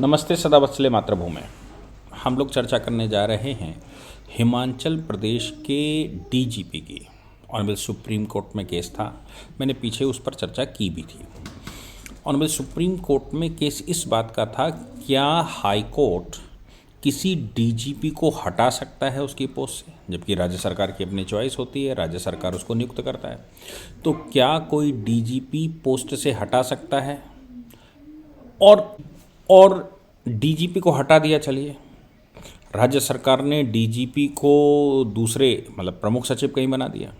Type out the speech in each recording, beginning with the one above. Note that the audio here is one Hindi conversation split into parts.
नमस्ते सदावत्सले मातृभूमि। हम लोग चर्चा करने जा रहे हैं हिमाचल प्रदेश के डीजीपी की। ऑनरेबल सुप्रीम कोर्ट में केस था, मैंने पीछे उस पर चर्चा की भी थी। ऑनरेबल सुप्रीम कोर्ट में केस इस बात का था, क्या हाई कोर्ट किसी डीजीपी को हटा सकता है उसकी पोस्ट से, जबकि राज्य सरकार की अपनी चॉइस होती है, राज्य सरकार उसको नियुक्त करता है। तो क्या कोई डीजीपी पोस्ट से हटा सकता है? और डीजीपी को हटा दिया। चलिए, राज्य सरकार ने डीजीपी को दूसरे मतलब प्रमुख सचिव कहीं बना दिया।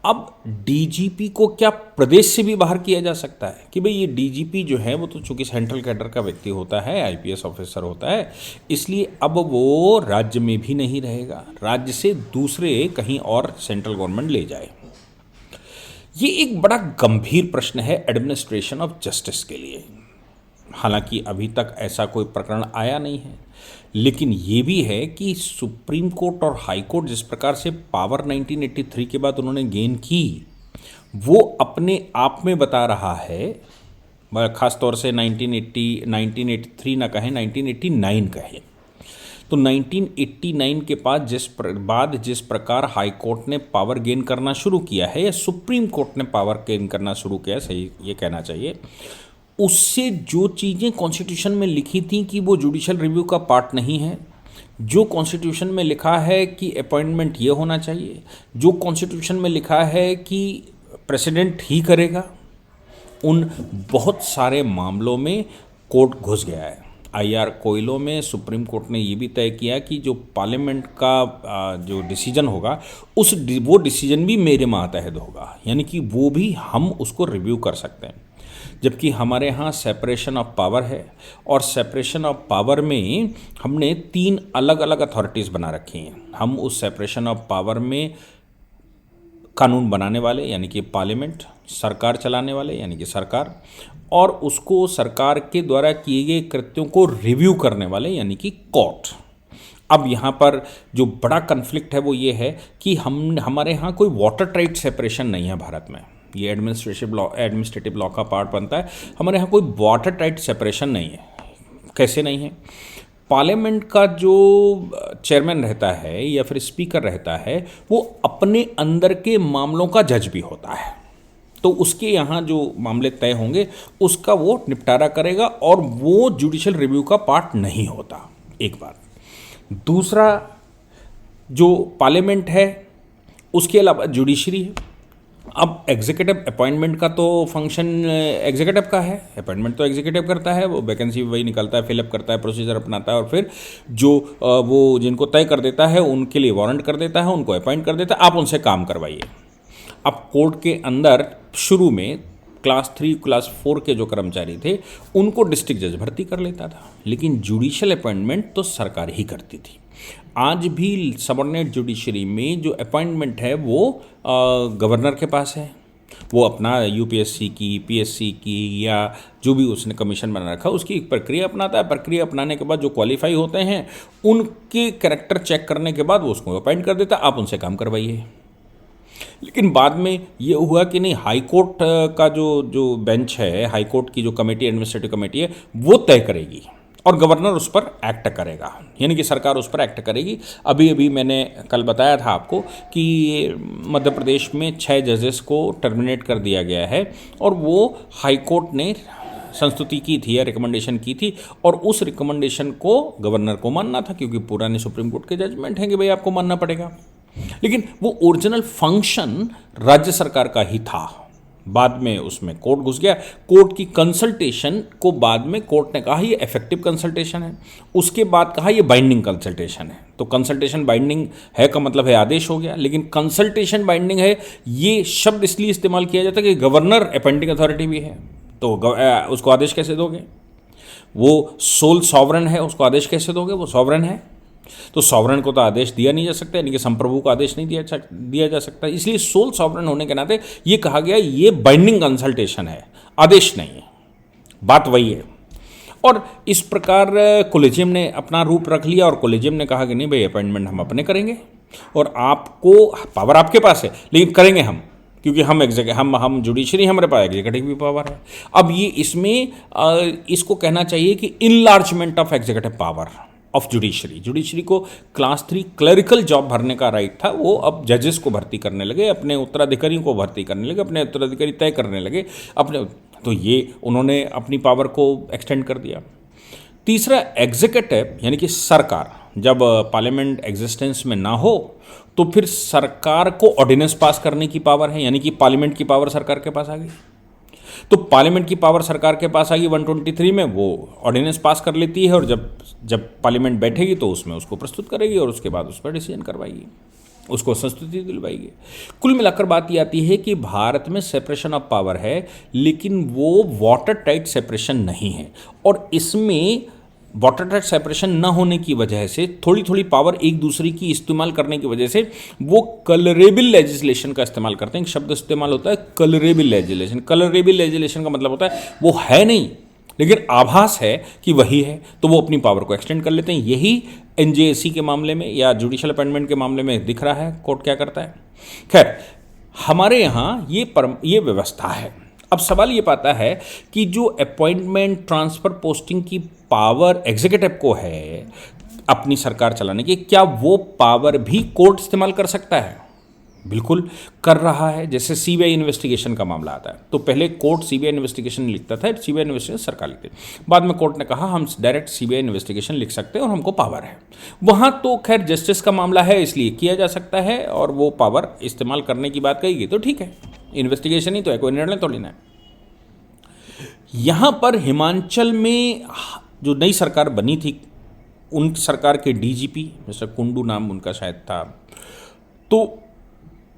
अब डीजीपी को क्या प्रदेश से भी बाहर किया जा सकता है कि भाई ये डीजीपी जो है वो तो चूंकि सेंट्रल कैडर का व्यक्ति होता है, आईपीएस ऑफिसर होता है, इसलिए अब वो राज्य में भी नहीं रहेगा, राज्य से दूसरे कहीं और सेंट्रल गवर्नमेंट ले जाए। ये एक बड़ा गंभीर प्रश्न है एडमिनिस्ट्रेशन ऑफ जस्टिस के लिए। हालांकि अभी तक ऐसा कोई प्रकरण आया नहीं है, लेकिन ये भी है कि सुप्रीम कोर्ट और हाई कोर्ट जिस प्रकार से पावर 1983 के बाद उन्होंने गेन की, वो अपने आप में बता रहा है, खास तौर से 1983 ना कहें, 1989 कहें, तो 1989 के बाद जिस प्रकार हाई कोर्ट ने पावर गेन करना शुरू किया है, या सुप्रीम कोर्ट ने पावर गेन करना शुरू किया है, सही ये कहना चाहिए, उससे जो चीज़ें कॉन्स्टिट्यूशन में लिखी थी कि वो जुडिशल रिव्यू का पार्ट नहीं है, जो कॉन्स्टिट्यूशन में लिखा है कि अपॉइंटमेंट ये होना चाहिए, जो कॉन्स्टिट्यूशन में लिखा है कि प्रेसिडेंट ही करेगा, उन बहुत सारे मामलों में कोर्ट घुस गया है। आईआर कोयलों में सुप्रीम कोर्ट ने ये भी तय किया कि जो पार्लियामेंट का जो डिसीजन होगा वो डिसीजन भी मेरे मातहत होगा, यानी कि वो भी हम उसको रिव्यू कर सकते हैं। जबकि हमारे यहाँ सेपरेशन ऑफ पावर है, और सेपरेशन ऑफ पावर में हमने 3 अलग अलग अथॉरिटीज़ बना रखी हैं। हम उस सेपरेशन ऑफ पावर में कानून बनाने वाले यानी कि पार्लियामेंट, सरकार चलाने वाले यानी कि सरकार, और उसको सरकार के द्वारा किए गए कृत्यों को रिव्यू करने वाले यानी कि कोर्ट। अब यहाँ पर जो बड़ा कन्फ्लिक्ट है वो ये है कि हमारे यहाँ कोई वाटर टाइट सेपरेशन नहीं है भारत में। ये एडमिनिस्ट्रेटिव लॉ का पार्ट बनता है। हमारे यहाँ कोई वाटर टाइट सेपरेशन नहीं है। कैसे नहीं है? पार्लियामेंट का जो चेयरमैन रहता है या फिर स्पीकर रहता है, वो अपने अंदर के मामलों का जज भी होता है, तो उसके यहाँ जो मामले तय होंगे उसका वो निपटारा करेगा, और वो जुडिशल रिव्यू का पार्ट नहीं होता। एक बात। दूसरा, जो पार्लियामेंट है उसके अलावा जुडिशरी है। अब एग्जीक्यूटिव अपॉइंटमेंट का तो फंक्शन एग्जीक्यूटिव का है, अपॉइंटमेंट तो एग्जीक्यूटिव करता है, वो वैकेंसी वही निकालता है, फिलअप करता है, प्रोसीजर अपनाता है, और फिर जो वो जिनको तय कर देता है उनके लिए वारंट कर देता है, उनको अपॉइंट कर देता है, आप उनसे काम करवाइए। अब कोर्ट के अंदर शुरू में क्लास 3 क्लास 4 के जो कर्मचारी थे उनको डिस्ट्रिक्ट जज भर्ती कर लेता था, लेकिन जुडिशियल अपॉइंटमेंट तो सरकार ही करती थी। आज भी सबऑर्डिनेट जुडिशरी में जो अपॉइंटमेंट है वो गवर्नर के पास है। वो अपना यूपीएससी की, पीएससी की, या जो भी उसने कमीशन बना रखा उसकी एक प्रक्रिया अपनाता है। प्रक्रिया अपनाने के बाद जो क्वालिफाई होते हैं उनके कैरेक्टर चेक करने के बाद वो उसको अपॉइंट कर देता है, आप उनसे काम करवाइए। लेकिन बाद में ये हुआ कि नहीं, हाई कोर्ट का जो बेंच है, हाई कोर्ट की जो कमेटी, एडमिनिस्ट्रेटिव कमेटी है, वो तय करेगी और गवर्नर उस पर एक्ट करेगा, यानी कि सरकार उस पर एक्ट करेगी। अभी मैंने कल बताया था आपको कि मध्य प्रदेश में 6 जजेस को टर्मिनेट कर दिया गया है, और वो हाई कोर्ट ने संस्तुति की थी या रिकमेंडेशन की थी, और उस रिकमेंडेशन को गवर्नर को मानना था, क्योंकि पुराने सुप्रीम कोर्ट के जजमेंट हैं कि भाई आपको मानना पड़ेगा। लेकिन वो ओरिजिनल फंक्शन राज्य सरकार का ही था। बाद में उसमें कोर्ट घुस गया। कोर्ट की कंसल्टेशन को बाद में कोर्ट ने कहा ये इफेक्टिव कंसल्टेशन है, उसके बाद कहा ये बाइंडिंग कंसल्टेशन है। तो कंसल्टेशन बाइंडिंग है का मतलब है आदेश हो गया, लेकिन कंसल्टेशन बाइंडिंग है ये शब्द इसलिए इस्तेमाल किया जाता है कि गवर्नर अपॉइंटिंग अथॉरिटी भी है, तो उसको आदेश कैसे दोगे? वो सोल सॉवरन है, उसको आदेश कैसे दोगे? वो सॉवरन है, तो सॉवरन को तो आदेश दिया नहीं जा सकता, यानी कि संप्रभु को आदेश नहीं दिया जा सकता। इसलिए सोल सॉवरन होने के नाते ये कहा गया ये बाइंडिंग कंसल्टेशन है, आदेश नहीं है। बात वही है। और इस प्रकार कोलेजियम ने अपना रूप रख लिया, और कोलेजियम ने कहा कि नहीं भाई अपॉइंटमेंट हम अपने करेंगे, और आपको पावर आपके पास है लेकिन करेंगे हम। क्योंकि हम जुडिशरी, हमारे पास एग्जीक्यूटिव भी पावर है। अब ये इसमें इसको कहना चाहिए कि enlargement of executive power of judiciary को क्लास 3 क्लरिकल जॉब भरने का राइट था, वो अब जजेस को भर्ती करने लगे, अपने उत्तराधिकारियों को भर्ती करने लगे, अपने उत्तराधिकारी तय करने लगे अपने, तो ये उन्होंने अपनी पावर को एक्सटेंड कर दिया। तीसरा, एग्जीक्यूटिव यानी कि सरकार, जब पार्लियामेंट एग्जिस्टेंस में ना हो तो फिर सरकार को ऑर्डिनेंस पास करने की पावर है, यानी कि पार्लियामेंट की पावर सरकार के पास आ गई। तो पार्लियामेंट की पावर सरकार के पास आ गई 123 में, वो ऑर्डिनेंस पास कर लेती है और जब जब पार्लियामेंट बैठेगी तो उसमें उसको प्रस्तुत करेगी और उसके बाद उस पर डिसीजन करवाएगी, उसको संस्तुति दिलवाएगी। कुल मिलाकर बात ये आती है कि भारत में सेपरेशन ऑफ पावर है, लेकिन वो वाटर टाइट सेपरेशन नहीं है, और इसमें वाटर टाइट सेपरेशन न होने की वजह से थोड़ी थोड़ी पावर एक दूसरे की इस्तेमाल करने की वजह से वो कलरेबल लेजिस्लेशन का इस्तेमाल करते हैं। एक शब्द इस्तेमाल होता है कलरेबल लेजिस्लेशन। कलरेबल लेजिस्लेशन का मतलब होता है वो है नहीं लेकिन आभास है कि वही है, तो वो अपनी पावर को एक्सटेंड कर लेते हैं। यही एनजेएसी के मामले में या जुडिशल अपॉइंटमेंट के मामले में दिख रहा है कोर्ट क्या करता है। खैर, हमारे यहाँ ये व्यवस्था है। अब सवाल ये पाता है कि जो अपॉइंटमेंट, ट्रांसफ़र, पोस्टिंग की पावर एग्जीक्यूटिव को है अपनी सरकार चलाने की, क्या वो पावर भी कोर्ट इस्तेमाल कर सकता है? बिल्कुल कर रहा है। जैसे सीबीआई इन्वेस्टिगेशन का मामला आता है तो पहले कोर्ट सीबीआई इन्वेस्टिगेशन लिखता था, सीबीआई इन्वेस्टिगेशन सरकार लिखती, बाद में कोर्ट ने कहा हम डायरेक्ट सीबीआई इन्वेस्टिगेशन लिख सकते हैं और हमको पावर है। वहाँ तो खैर जस्टिस का मामला है इसलिए किया जा सकता है, और वो पावर इस्तेमाल करने की बात कही गई तो ठीक है, इन्वेस्टिगेशन ही तो है, कोई निर्णय तो लेना है। यहाँ पर हिमाचल में जो नई सरकार बनी थी, उन सरकार के डीजीपी मिस्टर कुंडू नाम उनका शायद था, तो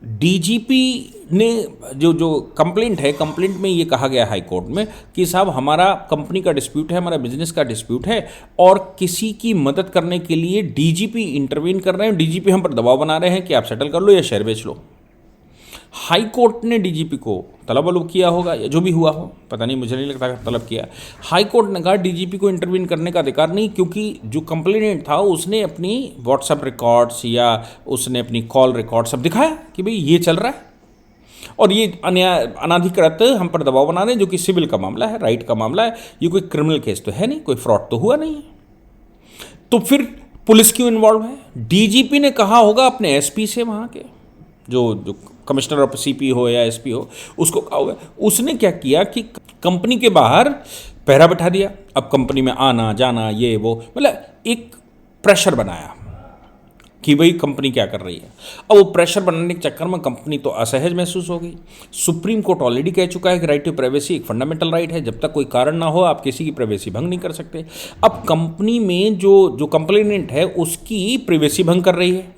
डीजीपी ने जो कंप्लेंट है, कंप्लेंट में ये कहा गया हाई कोर्ट में कि साहब हमारा कंपनी का डिस्प्यूट है, हमारा बिजनेस का डिस्प्यूट है, और किसी की मदद करने के लिए डीजीपी इंटरवीन कर रहे हैं, डीजीपी हम पर दबाव बना रहे हैं कि आप सेटल कर लो या शेयर बेच लो। हाई कोर्ट ने डीजीपी को तलब किया होगा या जो भी हुआ हो, पता नहीं, मुझे नहीं लगता तलब किया। हाई कोर्ट ने कहा डीजीपी को इंटरवीन करने का अधिकार नहीं, क्योंकि जो कंप्लेनेंट था उसने अपनी व्हाट्सएप रिकॉर्ड्स या उसने अपनी कॉल रिकॉर्ड सब दिखाया कि भाई ये चल रहा है और ये अनाधिकृत हम पर दबाव बना रहे हैं, जो कि सिविल का मामला है, राइट का मामला है, ये कोई क्रिमिनल केस तो है नहीं, कोई फ्रॉड तो हुआ नहीं है। तो फिर पुलिस क्यों इन्वॉल्व है? डीजीपी ने कहा होगा अपने एसपी से, वहाँ के जो कमिश्नर ऑफ सीपी हो या एसपी हो, उसको कहा हुआ। उसने क्या किया कि कंपनी के बाहर पहरा बैठा दिया। अब कंपनी में आना जाना ये वो, मतलब एक प्रेशर बनाया कि भाई कंपनी क्या कर रही है। अब वो प्रेशर बनाने के चक्कर में कंपनी तो असहज महसूस हो गई। सुप्रीम कोर्ट ऑलरेडी कह चुका है कि राइट टू प्राइवेसी एक फंडामेंटल राइट है, जब तक कोई कारण ना हो आप किसी की प्राइवेसी भंग नहीं कर सकते। अब कंपनी में जो कंप्लेनेंट है उसकी प्राइवेसी भंग कर रही है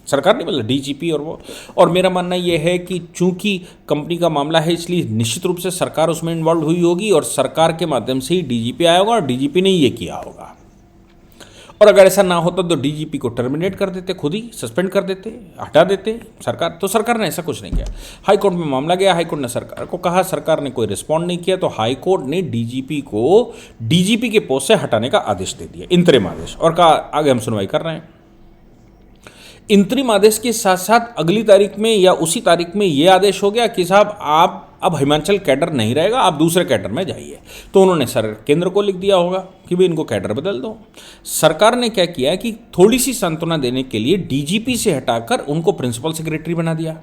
सरकार नहीं, मतलब डीजीपी और वो। और मेरा मानना यह है कि चूंकि कंपनी का मामला है इसलिए निश्चित रूप से सरकार उसमें इन्वॉल्व हुई होगी और सरकार के माध्यम से ही डीजीपी आया होगा और डीजीपी ने ये किया होगा। और अगर ऐसा ना होता तो डीजीपी को टर्मिनेट कर देते, खुद ही सस्पेंड कर देते, हटा देते सरकार। तो सरकार ने ऐसा कुछ नहीं किया। हाई कोर्ट में मामला गया, हाई कोर्ट ने सरकार को कहा, सरकार ने कोई रिस्पॉन्ड नहीं किया, तो हाई कोर्ट ने डीजीपी को डीजीपी के पोस्ट से हटाने का आदेश दे दिया, इंतरिम आदेश, और कहा आगे हम सुनवाई कर रहे हैं। इंतरिम आदेश के साथ साथ अगली तारीख में या उसी तारीख में ये आदेश हो गया कि साहब आप अब हिमाचल कैडर नहीं रहेगा, आप दूसरे कैडर में जाइए। तो उन्होंने केंद्र को लिख दिया होगा कि भाई इनको कैडर बदल दो। सरकार ने क्या किया कि थोड़ी सी सांत्वना देने के लिए डीजीपी से हटाकर उनको प्रिंसिपल सेक्रेटरी बना दिया।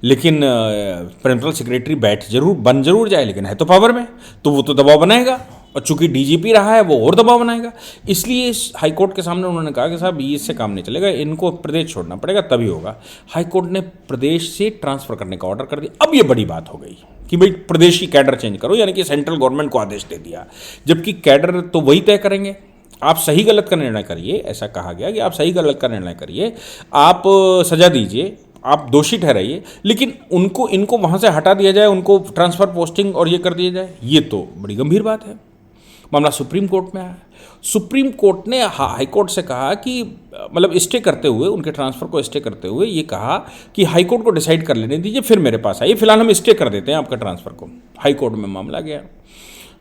लेकिन प्रिंसिपल सेक्रेटरी बन जरूर जाए, लेकिन है तो पावर में, तो वो तो दबाव बनाएगा, और चूंकि डीजीपी रहा है वो और दबाव बनाएगा। इसलिए हाईकोर्ट के सामने उन्होंने कहा कि साहब ये इससे काम नहीं चलेगा, इनको प्रदेश छोड़ना पड़ेगा तभी होगा। हाईकोर्ट ने प्रदेश से ट्रांसफ़र करने का ऑर्डर कर दिया। अब ये बड़ी बात हो गई कि भाई प्रदेश की कैडर चेंज करो, यानी कि सेंट्रल गवर्नमेंट को आदेश दे दिया, जबकि कैडर तो वही तय करेंगे। आप सही गलत का निर्णय करिए, ऐसा कहा गया कि आप सही गलत का निर्णय करिए, आप सजा दीजिए, आप दोषी ठहराइए, लेकिन इनको वहाँ से हटा दिया जाए, उनको ट्रांसफ़र पोस्टिंग और ये कर दिया जाए, ये तो बड़ी गंभीर बात है। मामला सुप्रीम कोर्ट में आया। सुप्रीम कोर्ट ने हाई कोर्ट से कहा कि मतलब स्टे करते हुए, उनके ट्रांसफ़र को स्टे करते हुए ये कहा कि हाई कोर्ट को डिसाइड कर लेने दीजिए, फिर मेरे पास आइए, फिलहाल हम स्टे कर देते हैं आपका ट्रांसफ़र को। हाई कोर्ट में मामला गया।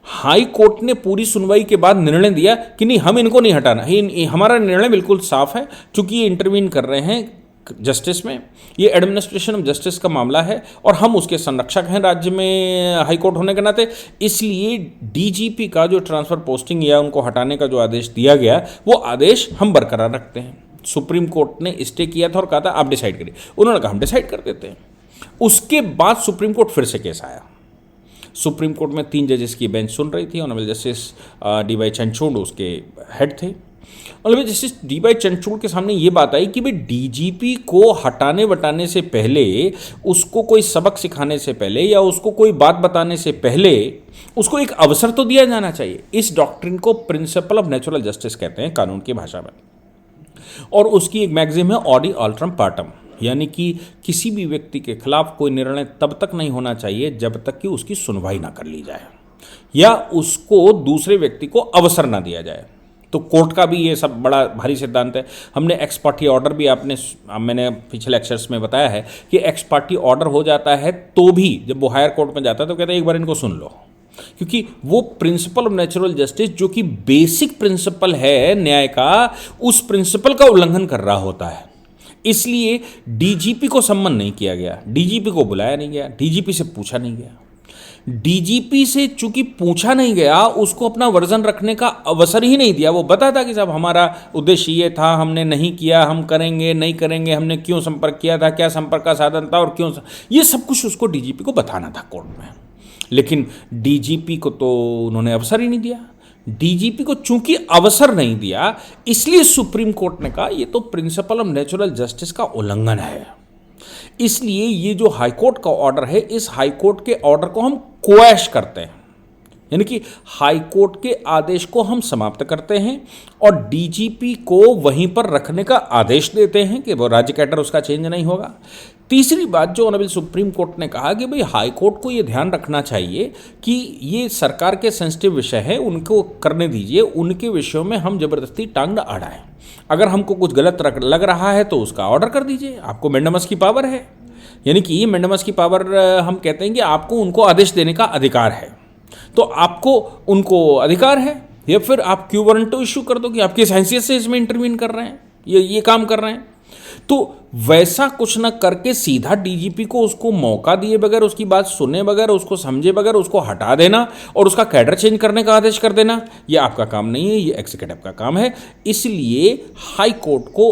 हाई कोर्ट ने पूरी सुनवाई के बाद निर्णय दिया कि नहीं, हम इनको नहीं हटाना, हमारा निर्णय बिल्कुल साफ है, चूंकि ये इंटरवीन कर रहे हैं जस्टिस में, ये एडमिनिस्ट्रेशन ऑफ जस्टिस का मामला है और हम उसके संरक्षक हैं राज्य में हाईकोर्ट होने के नाते। इसलिए डीजीपी का जो ट्रांसफ़र पोस्टिंग या उनको हटाने का जो आदेश दिया गया वो आदेश हम बरकरार रखते हैं। सुप्रीम कोर्ट ने स्टे किया था और कहा था आप डिसाइड करिए, उन्होंने कहा हम डिसाइड कर देते हैं। उसके बाद सुप्रीम कोर्ट फिर से केस आया। सुप्रीम कोर्ट में 3 जजेस की बेंच सुन रही थी। Honourable justice D.Y.. चंद्रचूड़ उसके हेड थे। Honourable justice D.Y.. चंद्रचूड़ के सामने ये बात आई कि भाई डीजीपी को हटाने वटाने से पहले, उसको कोई सबक सिखाने से पहले या उसको कोई बात बताने से पहले उसको एक अवसर तो दिया जाना चाहिए। इस डॉक्ट्रिन को प्रिंसिपल ऑफ नेचुरल जस्टिस कहते हैं कानून की भाषा में, और उसकी एक मैगजीम है ऑडी अल्ट्रम पार्टम, यानी कि किसी भी व्यक्ति के खिलाफ कोई निर्णय तब तक नहीं होना चाहिए जब तक कि उसकी सुनवाई ना कर ली जाए या उसको दूसरे व्यक्ति को अवसर ना दिया जाए। तो कोर्ट का भी ये सब बड़ा भारी सिद्धांत है। हमने एक्स पार्टी ऑर्डर भी मैंने पिछले लेक्चर्स में बताया है कि एक्स पार्टी ऑर्डर हो जाता है तो भी जब वो हायर कोर्ट में जाता है तो कहते हैं एक बार इनको सुन लो, क्योंकि वो प्रिंसिपल ऑफ नेचुरल जस्टिस जो कि बेसिक प्रिंसिपल है न्याय का, उस प्रिंसिपल का उल्लंघन कर रहा होता है। इसलिए डीजीपी को सम्मन नहीं किया गया, डीजीपी को बुलाया नहीं गया, डीजीपी से पूछा नहीं गया। डीजीपी से चूंकि पूछा नहीं गया, उसको अपना वर्जन रखने का अवसर ही नहीं दिया। वो बताता कि साहब हमारा उद्देश्य ये था, हमने नहीं किया, हम करेंगे नहीं करेंगे, हमने क्यों संपर्क किया था, क्या संपर्क का साधन था और क्यों, ये सब कुछ उसको डीजीपी को बताना था कोर्ट में। लेकिन डीजीपी को तो उन्होंने अवसर ही नहीं दिया। डीजीपी को चूंकि अवसर नहीं दिया, इसलिए सुप्रीम कोर्ट ने कहा ये तो प्रिंसिपल ऑफ नेचुरल जस्टिस का उल्लंघन है। इसलिए ये जो हाईकोर्ट का ऑर्डर है, इस हाईकोर्ट के ऑर्डर को हम क्वैश करते हैं, यानी कि हाईकोर्ट के आदेश को हम समाप्त करते हैं और डीजीपी को वहीं पर रखने का आदेश देते हैं कि वो राज्य कैडर उसका चेंज नहीं होगा। तीसरी बात जो ऑनरेबल सुप्रीम कोर्ट ने कहा कि भाई हाईकोर्ट को ये ध्यान रखना चाहिए कि ये सरकार के सेंसिटिव विषय है, उनको करने दीजिए, उनके विषयों में हम जबरदस्ती टांग न अड़ाएं। अगर हमको कुछ गलत लग रहा है तो उसका ऑर्डर कर दीजिए, आपको मैंडेमस की पावर है। यानी कि ये मैंडेमस की पावर हम कहते हैं कि आपको उनको आदेश देने का अधिकार है, तो आपको उनको अधिकार है, या फिर आप क्यू वारंटो इशू कर दो कि आपकी हैसियत से इसमें इंटरवीन कर रहे हैं, ये काम कर रहे हैं। तो वैसा कुछ ना करके सीधा डीजीपी को उसको मौका दिए बगैर, उसकी बात सुने बगैर, उसको समझे बगैर उसको हटा देना और उसका कैडर चेंज करने का आदेश कर देना, ये आपका काम नहीं है, ये एग्जीक्यूटिव का काम है। इसलिए हाई कोर्ट को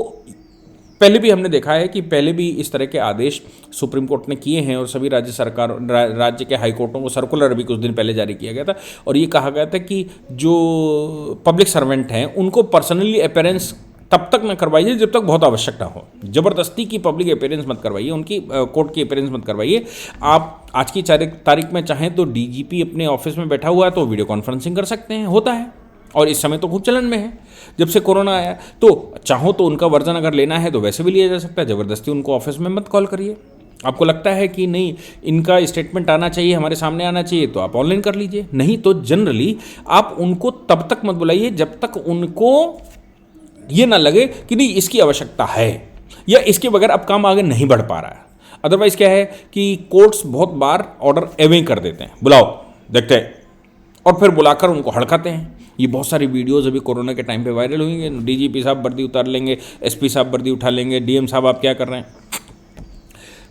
पहले भी हमने देखा है कि पहले भी इस तरह के आदेश सुप्रीम कोर्ट ने किए हैं और सभी राज्य के हाई कोर्टों को सर्कुलर भी कुछ दिन पहले जारी किया गया था और ये कहा गया था कि जो पब्लिक सर्वेंट हैं उनको पर्सनली अपीयरेंस तब तक न करवाइए जब तक बहुत आवश्यकता हो। जबरदस्ती की पब्लिक अपीयरेंस मत करवाइए, उनकी कोर्ट की अपीयरेंस मत करवाइए। आप आज की तारीख में चाहें तो डीजीपी अपने ऑफिस में बैठा हुआ है तो वीडियो कॉन्फ्रेंसिंग कर सकते हैं, होता है, और इस समय तो खूब चलन में है जब से कोरोना आया। तो चाहो तो उनका वर्जन अगर लेना है तो वैसे भी लिया जा सकता है, ज़बरदस्ती उनको ऑफिस में मत कॉल करिए। आपको लगता है कि नहीं इनका स्टेटमेंट आना चाहिए, हमारे सामने आना चाहिए, तो आप ऑनलाइन कर लीजिए। नहीं तो जनरली आप उनको तब तक मत बुलाइए जब तक उनको ये ना लगे कि नहीं इसकी आवश्यकता है या इसके बगैर अब काम आगे नहीं बढ़ पा रहा है। अदरवाइज क्या है कि कोर्ट्स बहुत बार ऑर्डर एवे कर देते हैं, बुलाओ देखते हैं, और फिर बुलाकर उनको हड़काते हैं। ये बहुत सारी वीडियोस अभी कोरोना के टाइम पे वायरल हुई हैं। डीजीपी साहब वर्दी उतार लेंगे, एसपी साहब वर्दी उठा लेंगे, डीएम साहब आप क्या कर रहे हैं।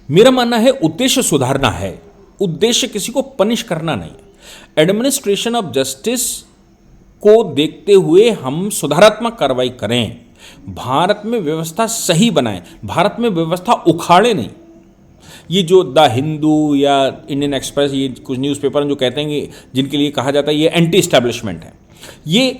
मेरा मानना है उद्देश्य सुधारना है, उद्देश्य किसी को पनिश करना नहीं। एडमिनिस्ट्रेशन ऑफ जस्टिस को देखते हुए हम सुधारात्मक कार्रवाई करें, भारत में व्यवस्था सही बनाएं, भारत में व्यवस्था उखाड़े नहीं। ये जो द हिंदू या इंडियन एक्सप्रेस, ये कुछ न्यूज़पेपर जो कहते हैं कि जिनके लिए कहा जाता है ये एंटी एस्टैब्लिशमेंट है, ये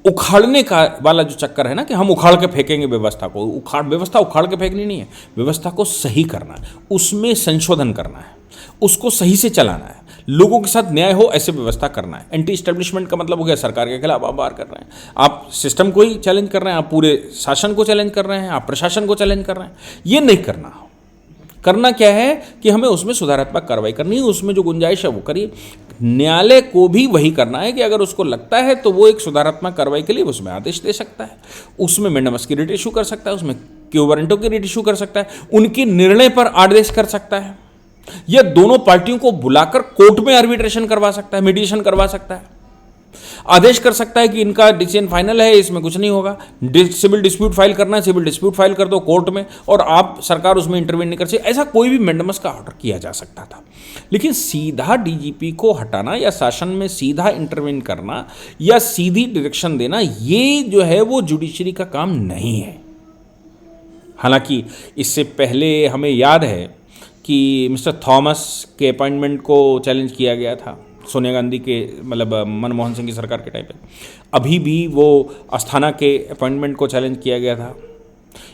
उखाड़ने का वाला जो चक्कर है ना कि हम उखाड़ के फेंकेंगे व्यवस्था को। व्यवस्था उखाड़ के फेंकनी नहीं है, व्यवस्था को सही करना है, उसमें संशोधन करना है, उसको सही से चलाना है, लोगों के साथ न्याय हो ऐसे व्यवस्था करना है। एंटी एस्टैब्लिशमेंट का मतलब हो गया सरकार के खिलाफ आप बार कर रहे हैं, आप सिस्टम को ही चैलेंज कर रहे हैं, आप पूरे शासन को चैलेंज कर रहे हैं, आप प्रशासन को चैलेंज कर रहे हैं। ये नहीं करना। करना क्या है कि हमें उसमें सुधारात्मक कार्रवाई करनी है, उसमें जो गुंजाइश है वो करिए। न्यायालय को भी वही करना है कि अगर उसको लगता है तो वो एक सुधारात्मक कार्रवाई के लिए उसमें आदेश दे सकता है, उसमें मैंडेमस की रिट इशू कर सकता है, उसमें क्यू वारंटो की रिट इशू कर सकता है, उनके निर्णय पर आदेश कर सकता है, या दोनों पार्टियों को बुलाकर कोर्ट में आर्बिट्रेशन करवा सकता है, मीडिएशन करवा सकता है। आदेश कर सकता है कि इनका डिसीजन फाइनल है, इसमें कुछ नहीं होगा। सिविल डिस्प्यूट फाइल करना है, सिविल डिस्प्यूट फाइल कर दो कोर्ट में, और आप सरकार उसमें इंटरवेन नहीं कर सकती। ऐसा कोई भी मैंडेमस का ऑर्डर किया जा सकता था। लेकिन सीधा डीजीपी को हटाना या शासन में सीधा इंटरवेन करना या सीधी डायरेक्शन देना, ये जो है वो जुडिशरी का काम नहीं है। हालांकि इससे पहले हमें याद है कि मिस्टर थॉमस के अपॉइंटमेंट को चैलेंज किया गया था सोनिया गांधी के, मतलब मनमोहन सिंह की सरकार के टाइम पे। अभी भी वो अस्थाना के अपॉइंटमेंट को चैलेंज किया गया था।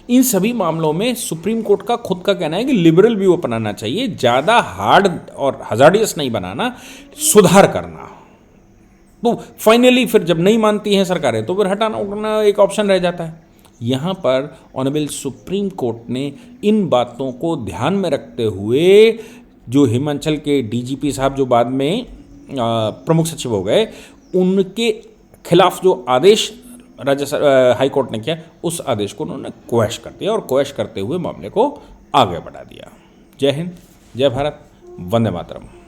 इन सभी मामलों में सुप्रीम कोर्ट का खुद का कहना है कि लिबरल व्यू अपनाना चाहिए, ज़्यादा हार्ड और हजार्डियस नहीं बनाना, सुधार करना। तो फाइनली फिर जब नहीं मानती हैं सरकारें तो फिर हटाना उठाना एक ऑप्शन रह जाता है। यहाँ पर ऑनरेबल सुप्रीम कोर्ट ने इन बातों को ध्यान में रखते हुए जो हिमाचल के डीजीपी साहब जो बाद में प्रमुख सचिव हो गए, उनके खिलाफ जो आदेश हाई कोर्ट ने किया, उस आदेश को उन्होंने क्वैश कर दिया और क्वैश करते हुए मामले को आगे बढ़ा दिया। जय हिंद, जय भारत, वंदे मातरम।